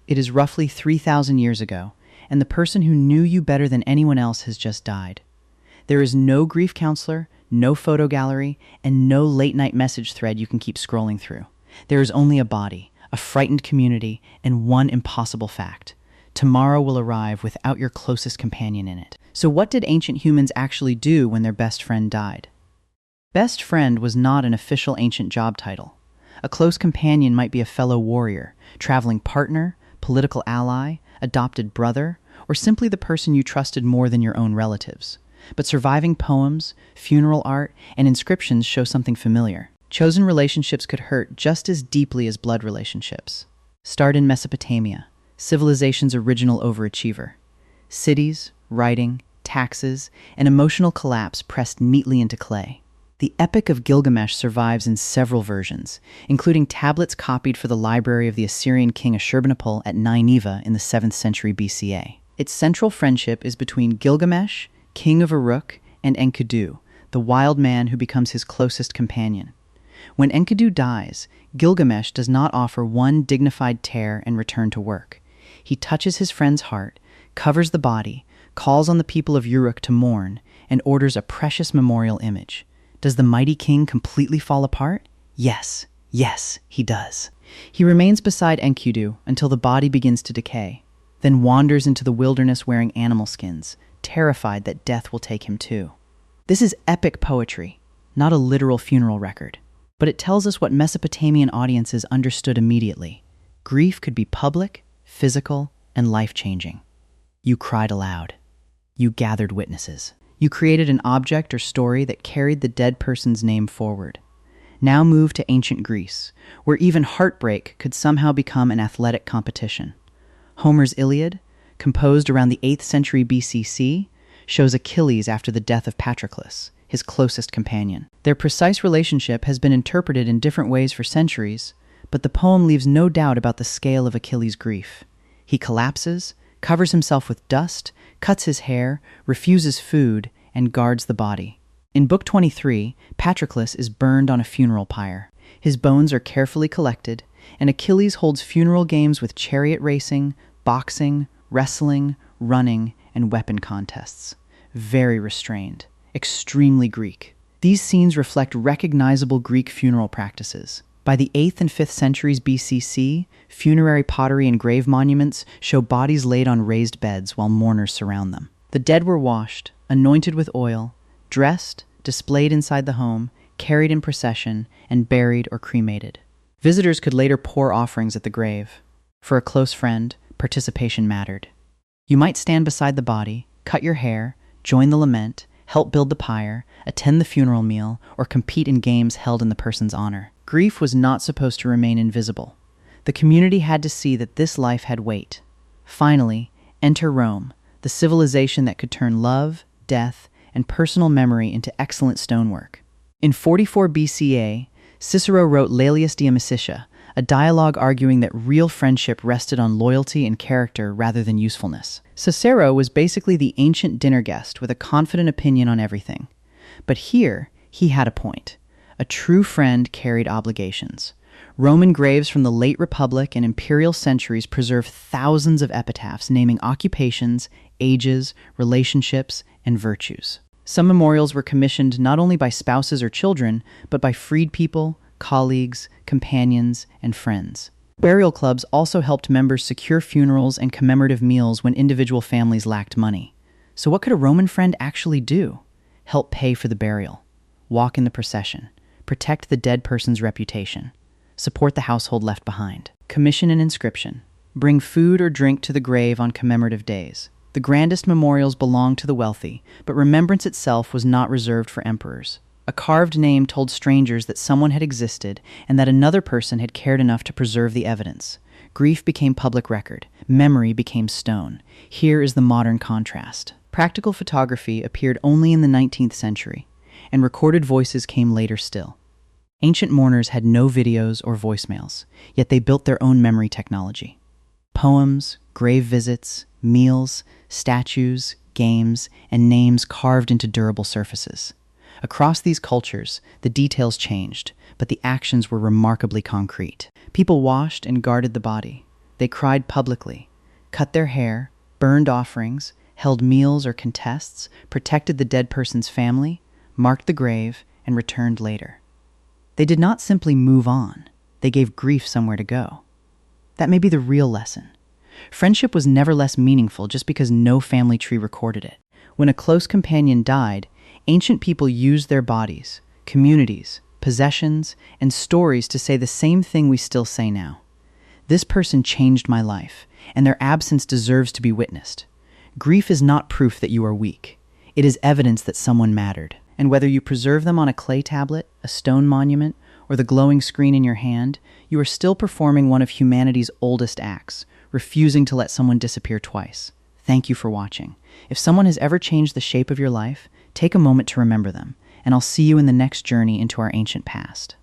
It is roughly 3,000 years ago, and the person who knew you better than anyone else has just died. There is no grief counselor, no photo gallery, and no late-night message thread you can keep scrolling through. There is only a body, a frightened community, and one impossible fact. Tomorrow will arrive without your closest companion in it. So what did ancient humans actually do when their best friend died? Best friend was not an official ancient job title. A close companion might be a fellow warrior, traveling partner, political ally, adopted brother, or simply the person you trusted more than your own relatives. But surviving poems, funeral art, and inscriptions show something familiar. Chosen relationships could hurt just as deeply as blood relationships. Start in Mesopotamia, civilization's original overachiever. Cities, writing, taxes, and emotional collapse pressed neatly into clay. The Epic of Gilgamesh survives in several versions, including tablets copied for the library of the Assyrian king Ashurbanipal at Nineveh in the 7th century BCA. Its central friendship is between Gilgamesh, king of Uruk, and Enkidu, the wild man who becomes his closest companion. When Enkidu dies, Gilgamesh does not offer one dignified tear and return to work. He touches his friend's heart, covers the body, calls on the people of Uruk to mourn, and orders a precious memorial image. Does the mighty king completely fall apart? Yes, he does. He remains beside Enkidu until the body begins to decay, then wanders into the wilderness wearing animal skins, terrified that death will take him too. This is epic poetry, not a literal funeral record, but it tells us what Mesopotamian audiences understood immediately. Grief could be public, physical, and life-changing. You cried aloud. You gathered witnesses. You created an object or story that carried the dead person's name forward. Now move to ancient Greece, where even heartbreak could somehow become an athletic competition. Homer's Iliad, composed around the 8th century BCC, shows Achilles after the death of Patroclus, his closest companion. Their precise relationship has been interpreted in different ways for centuries, but the poem leaves no doubt about the scale of Achilles' grief. He collapses, covers himself with dust, cuts his hair, refuses food, and guards the body. In Book 23, Patroclus is burned on a funeral pyre. His bones are carefully collected, and Achilles holds funeral games with chariot racing, boxing, wrestling, running, and weapon contests. Very restrained, extremely Greek. These scenes reflect recognizable Greek funeral practices. By the 8th and 5th centuries BCC, funerary pottery and grave monuments show bodies laid on raised beds while mourners surround them. The dead were washed, anointed with oil, dressed, displayed inside the home, carried in procession, and buried or cremated. Visitors could later pour offerings at the grave. For a close friend, participation mattered. You might stand beside the body, cut your hair, join the lament, help build the pyre, attend the funeral meal, or compete in games held in the person's honor. Grief was not supposed to remain invisible. The community had to see that this life had weight. Finally, enter Rome, the civilization that could turn love, death, and personal memory into excellent stonework. In 44 BCA, Cicero wrote Laelius de Amicitia, a dialogue arguing that real friendship rested on loyalty and character rather than usefulness. Cicero was basically the ancient dinner guest with a confident opinion on everything. But here, he had a point. A true friend carried obligations. Roman graves from the late Republic and imperial centuries preserve thousands of epitaphs naming occupations, ages, relationships, and virtues. Some memorials were commissioned not only by spouses or children, but by freed people, colleagues, companions, and friends. Burial clubs also helped members secure funerals and commemorative meals when individual families lacked money. So what could a Roman friend actually do? Help pay for the burial, walk in the procession, protect the dead person's reputation, support the household left behind. Commission an inscription. Bring food or drink to the grave on commemorative days. The grandest memorials belonged to the wealthy, but remembrance itself was not reserved for emperors. A carved name told strangers that someone had existed and that another person had cared enough to preserve the evidence. Grief became public record. Memory became stone. Here is the modern contrast. Practical photography appeared only in the 19th century, and recorded voices came later still. Ancient mourners had no videos or voicemails, yet they built their own memory technology. Poems, grave visits, meals, statues, games, and names carved into durable surfaces. Across these cultures, the details changed, but the actions were remarkably concrete. People washed and guarded the body, They cried publicly, cut their hair, burned offerings, held meals or contests, protected the dead person's family, marked the grave, and returned later. They did not simply move on. They gave grief somewhere to go. That may be the real lesson. Friendship was never less meaningful just because no family tree recorded it. When a close companion died, ancient people used their bodies, communities, possessions, and stories to say the same thing we still say now. This person changed my life, and their absence deserves to be witnessed. Grief is not proof that you are weak. It is evidence that someone mattered. And whether you preserve them on a clay tablet, a stone monument, or the glowing screen in your hand, you are still performing one of humanity's oldest acts, refusing to let someone disappear twice. Thank you for watching. If someone has ever changed the shape of your life, take a moment to remember them, and I'll see you in the next journey into our ancient past.